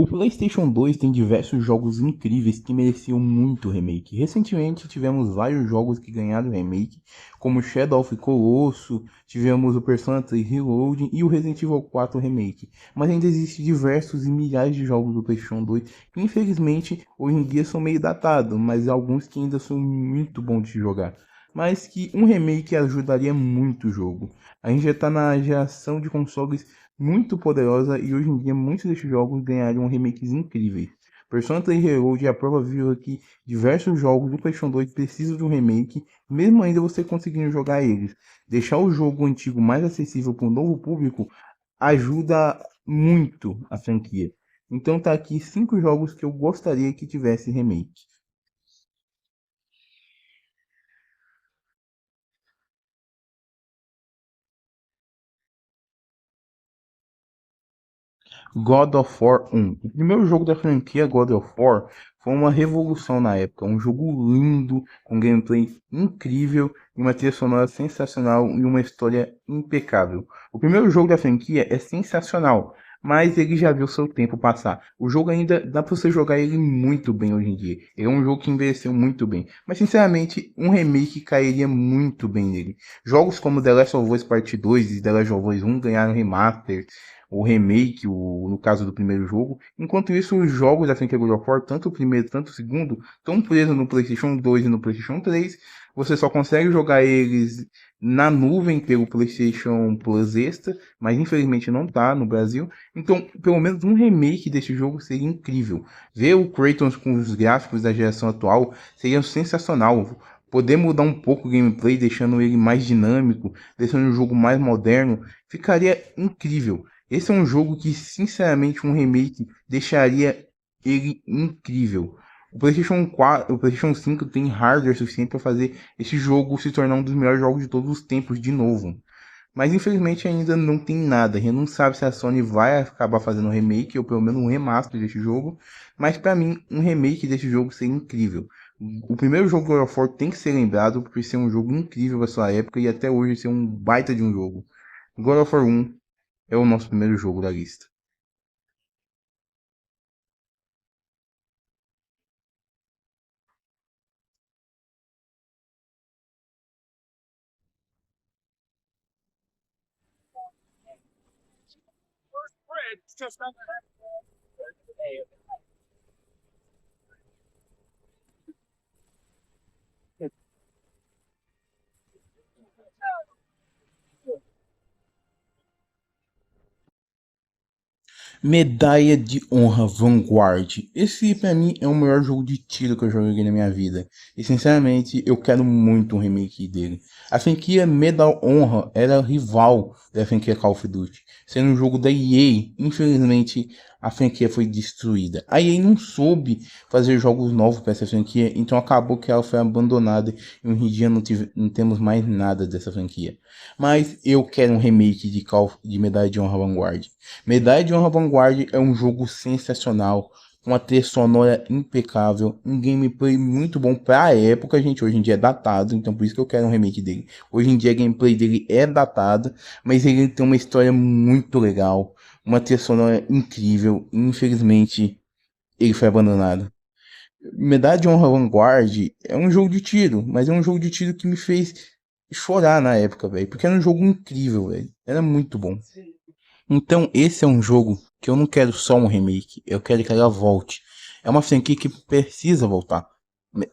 O PlayStation 2 tem diversos jogos incríveis que mereciam muito remake. Recentemente tivemos vários jogos que ganharam remake, como Shadow of Colossus, tivemos o Persona 3 Reloading e o Resident Evil 4 Remake. Mas ainda existem diversos e milhares de jogos do PlayStation 2 que infelizmente hoje em dia são meio datados, mas alguns que ainda são muito bons de jogar. Mas que um remake ajudaria muito o jogo. A gente já está na geração de consoles muito poderosa e hoje em dia muitos desses jogos ganharam remakes incríveis. Persona 3 Reload é a prova viva que diversos jogos do PlayStation 2 precisam de um remake, mesmo ainda você conseguindo jogar eles. Deixar o jogo antigo mais acessível para um novo público ajuda muito a franquia. Então tá aqui 5 jogos que eu gostaria que tivesse remake. God of War 1. O primeiro jogo da franquia God of War foi uma revolução na época. Um jogo lindo, com gameplay incrível, uma trilha sonora sensacional e uma história impecável. O primeiro jogo da franquia é sensacional, mas ele já viu seu tempo passar. O jogo ainda dá para você jogar ele muito bem hoje em dia. Ele é um jogo que envelheceu muito bem. Mas sinceramente, um remake cairia muito bem nele. Jogos como The Last of Us Part 2 e The Last of Us 1 ganharam remaster o remake, no caso do primeiro jogo. Enquanto isso, os jogos da franquia God of War, tanto o primeiro quanto o segundo, estão presos no PlayStation 2 e no PlayStation 3. Você só consegue jogar eles na nuvem pelo PlayStation Plus Extra, mas infelizmente não tá no Brasil. Então, pelo menos um remake desse jogo seria incrível. Ver o Kratos com os gráficos da geração atual seria sensacional. Poder mudar um pouco o gameplay, deixando ele mais dinâmico, deixando o jogo mais moderno, ficaria incrível. Esse é um jogo que, sinceramente, um remake deixaria ele incrível. O PlayStation 4, o PlayStation 5 tem hardware suficiente para fazer esse jogo se tornar um dos melhores jogos de todos os tempos de novo. Mas infelizmente ainda não tem nada. A gente não sabe se a Sony vai acabar fazendo um remake ou pelo menos um remaster desse jogo. Mas para mim, um remake desse jogo seria incrível. O primeiro jogo God of War tem que ser lembrado por ser um jogo incrível para sua época e até hoje ser um baita de um jogo. God of War 1 é o nosso primeiro jogo da lista. Medalha de Honra Vanguard. Esse pra mim é o melhor jogo de tiro que eu joguei na minha vida. E sinceramente eu quero muito um remake dele. A franquia Medal Honra era rival da franquia Call of Duty. Sendo um jogo da EA, infelizmente a franquia foi destruída. A EA não soube fazer jogos novos para essa franquia, então acabou que ela foi abandonada e hoje em dia não temos mais nada dessa franquia. Mas eu quero um remake de Medalha de Honra Vanguard. Medalha de Honra Vanguard é um jogo sensacional, uma trilha sonora impecável, um gameplay muito bom pra época, gente. Hoje em dia é datado, então por isso que eu quero um remake dele. Hoje em dia a gameplay dele é datada, mas ele tem uma história muito legal, uma trilha sonora incrível. Infelizmente, ele foi abandonado. Medalha de Honra Vanguard é um jogo de tiro, mas é um jogo de tiro que me fez chorar na época, velho, porque era um jogo incrível, velho. Era muito bom. Então, esse é um jogo que eu não quero só um remake, eu quero que ela volte. É uma franquia que precisa voltar.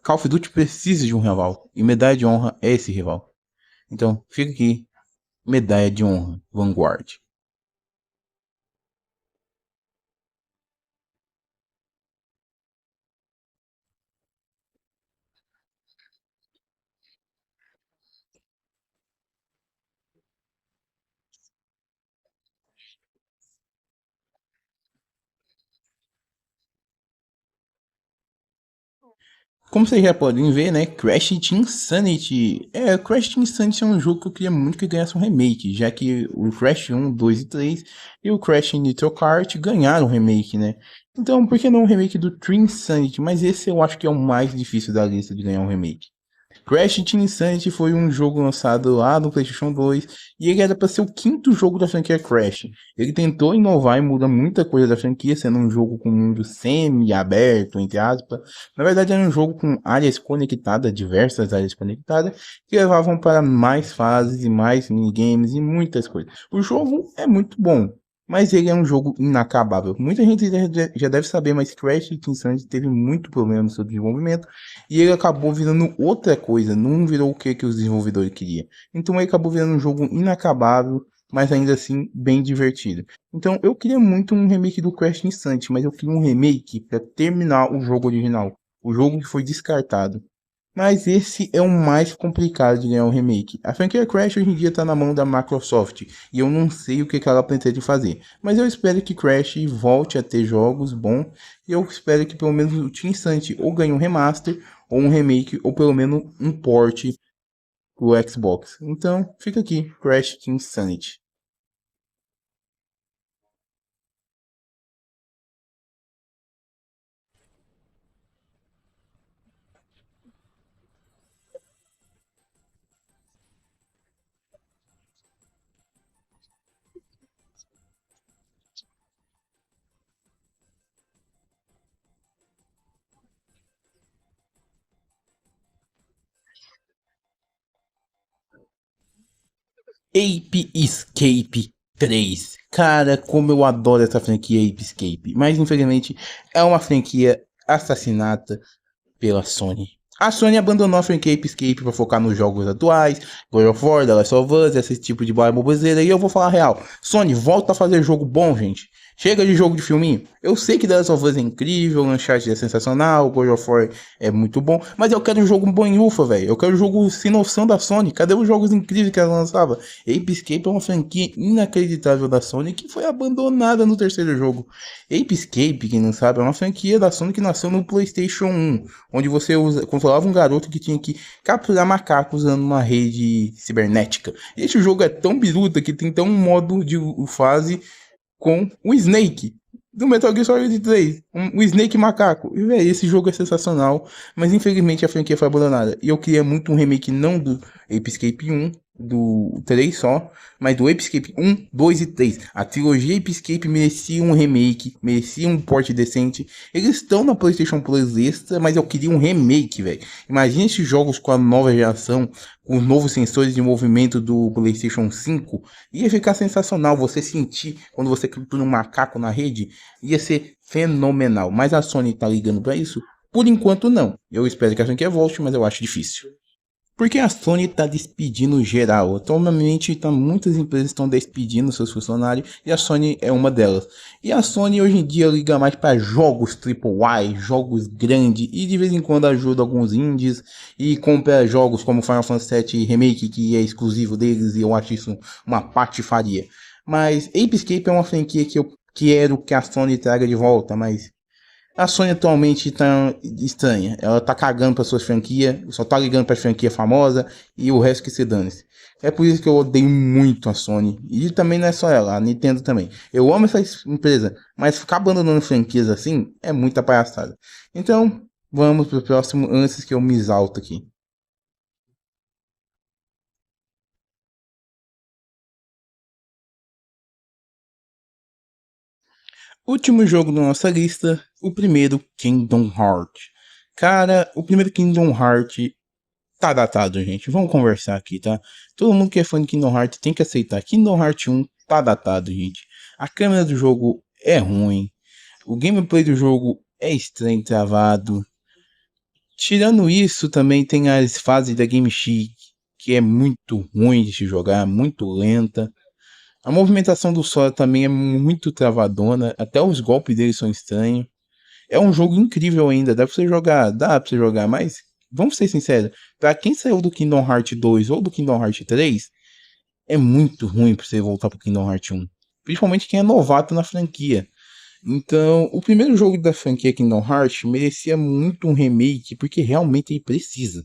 Call of Duty precisa de um rival, e Medalha de Honra é esse rival. Então, fica aqui, Medalha de Honra, Vanguard. Como vocês já podem ver, né, Crash Team Insanity. Crash Team Insanity é um jogo que eu queria muito que ganhasse um remake, já que o Crash 1, 2 e 3 e o Crash Nitro Kart ganharam um remake, né? Então, por que não um remake do Team Insanity? Mas esse eu acho que é o mais difícil da lista de ganhar um remake. Crash Team Insanity foi um jogo lançado lá no PlayStation 2 e ele era para ser o quinto jogo da franquia Crash. Ele tentou inovar e mudar muita coisa da franquia, sendo um jogo com um mundo semi-aberto, entre aspas. Na verdade, era um jogo com áreas conectadas, diversas áreas conectadas, que levavam para mais fases e mais minigames e muitas coisas. O jogo é muito bom, mas ele é um jogo inacabável. Muita gente já deve saber, mas Crash Team Insanity teve muito problema no seu desenvolvimento e ele acabou virando outra coisa, não virou o que os desenvolvedores queriam. Então ele acabou virando um jogo inacabável, mas ainda assim bem divertido. Então eu queria muito um remake do Crash Team Insanity, mas eu queria um remake para terminar o jogo original, o jogo que foi descartado. Mas esse é o mais complicado de ganhar um remake. A franquia Crash hoje em dia está na mão da Microsoft e eu não sei o que ela pretende fazer. Mas eu espero que Crash volte a ter jogos bons e eu espero que pelo menos o Team Insanity ou ganhe um remaster ou um remake ou pelo menos um port pro Xbox. Então fica aqui, Crash Team Insanity. Ape Escape 3. Cara, como eu adoro essa franquia Ape Escape. Mas infelizmente é uma franquia assassinata pela Sony. A Sony abandonou a franquia Ape Escape para focar nos jogos atuais, God of War, The Last of Us, esse tipo de bobeira. E eu vou falar a real. Sony, volta a fazer jogo bom, gente. Chega de jogo de filminho. Eu sei que The Last of Us é incrível, Uncharted é sensacional, God of War é muito bom, mas eu quero um jogo bom em ufa, velho. Eu quero um jogo sem noção da Sony. Cadê os jogos incríveis que ela lançava? Ape Escape é uma franquia inacreditável da Sony que foi abandonada no terceiro jogo. Ape Escape, quem não sabe, é uma franquia da Sony que nasceu no PlayStation 1, onde você controlava um garoto que tinha que capturar macacos usando uma rede cibernética. Esse jogo é tão biruta que tem até um modo de fase com o Snake do Metal Gear Solid 3, o Snake macaco. E véio, esse jogo é sensacional, mas infelizmente a franquia foi abandonada. E eu queria muito um remake não do Ape Escape 1, do 3 só, mas do Ape Escape 1, 2 e 3. A trilogia Ape Escape merecia um remake, merecia um port decente. Eles estão na PlayStation Plus Extra, mas eu queria um remake, velho. Imagina esses jogos com a nova geração, com os novos sensores de movimento do PlayStation 5. Ia ficar sensacional você sentir quando você captura um macaco na rede. Ia ser fenomenal. Mas a Sony tá ligando para isso? Por enquanto não. Eu espero que a franquia volte, mas eu acho difícil. Porque a Sony está despedindo geral. Atualmente, muitas empresas estão despedindo seus funcionários e a Sony é uma delas. E a Sony hoje em dia liga mais para jogos AAA, jogos grandes e de vez em quando ajuda alguns indies e compra jogos como Final Fantasy VII Remake, que é exclusivo deles, e eu acho isso uma patifaria. Mas Ape Escape é uma franquia que eu quero que a Sony traga de volta, mas a Sony atualmente tá estranha. Ela tá cagando pra suas franquias, só tá ligando pra franquia famosa e o resto que se dane-se. É por isso que eu odeio muito a Sony. E também não é só ela, a Nintendo também. Eu amo essa empresa, mas ficar abandonando franquias assim é muita palhaçada. Então, vamos pro próximo antes que eu me exalto aqui. Último jogo da nossa lista, o primeiro Kingdom Hearts. Cara, o primeiro Kingdom Hearts tá datado, gente. Vamos conversar aqui, tá? Todo mundo que é fã de Kingdom Hearts tem que aceitar. Kingdom Hearts 1 tá datado, gente. A câmera do jogo é ruim. O gameplay do jogo é estranho, travado. Tirando isso, também tem as fases da Game Chic, que é muito ruim de se jogar, muito lenta. A movimentação do Sora também é muito travadona. Até os golpes dele são estranhos. É um jogo incrível ainda, dá pra você jogar, mas vamos ser sinceros, pra quem saiu do Kingdom Hearts 2 ou do Kingdom Hearts 3, é muito ruim pra você voltar pro Kingdom Hearts 1. Principalmente quem é novato na franquia. Então, o primeiro jogo da franquia Kingdom Hearts merecia muito um remake, porque realmente ele precisa.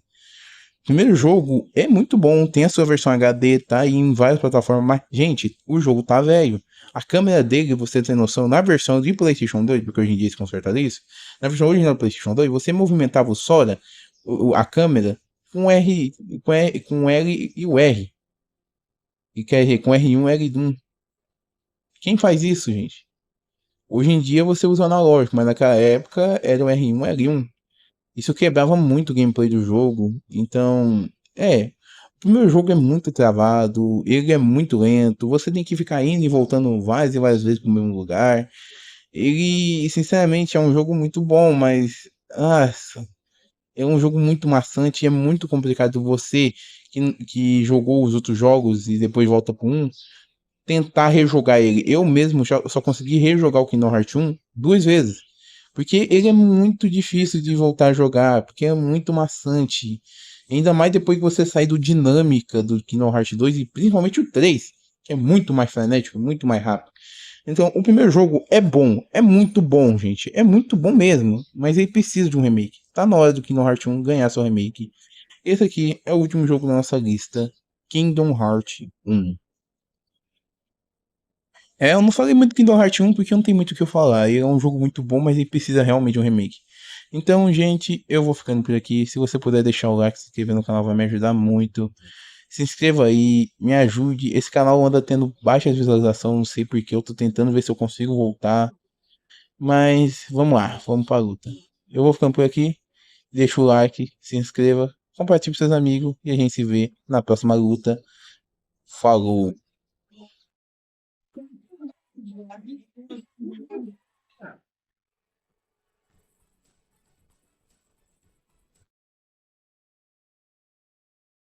O primeiro jogo é muito bom, tem a sua versão HD, tá aí em várias plataformas, mas, gente, o jogo tá velho. A câmera dele, você tem noção, na versão de PlayStation 2, porque hoje em dia eles consertaram isso, na versão original do PlayStation 2, você movimentava o Sora, a câmera, com R, com L e o R. E quer dizer, com R1 e L1. Quem faz isso, gente? Hoje em dia você usa o analógico, mas naquela época era o R1 e L1. Isso quebrava muito o gameplay do jogo. Então, o primeiro jogo é muito travado, ele é muito lento, você tem que ficar indo e voltando várias e várias vezes pro mesmo lugar. Ele, sinceramente, é um jogo muito bom, mas é um jogo muito maçante e é muito complicado você que jogou os outros jogos e depois volta pro um, tentar rejogar ele. Eu mesmo só consegui rejogar o Kingdom Hearts 1 duas vezes. Porque ele é muito difícil de voltar a jogar, porque é muito maçante. Ainda mais depois que você sai do dinâmica do Kingdom Hearts 2 e principalmente o 3, que é muito mais frenético, muito mais rápido. Então, o primeiro jogo é bom, é muito bom, gente. É muito bom mesmo, mas ele precisa de um remake. Tá na hora do Kingdom Hearts 1 ganhar seu remake. Esse aqui é o último jogo da nossa lista, Kingdom Hearts 1. Eu não falei muito do Kingdom Hearts 1 porque não tem muito o que eu falar. Ele é um jogo muito bom, mas ele precisa realmente de um remake. Então, gente, eu vou ficando por aqui. Se você puder deixar o like, se inscrever no canal, vai me ajudar muito. Se inscreva aí, me ajude. Esse canal anda tendo baixas visualizações, não sei porque. Eu tô tentando ver se eu consigo voltar. Mas vamos lá, vamos pra luta. Eu vou ficando por aqui. Deixa o like, se inscreva, compartilhe com seus amigos e a gente se vê na próxima luta. Falou!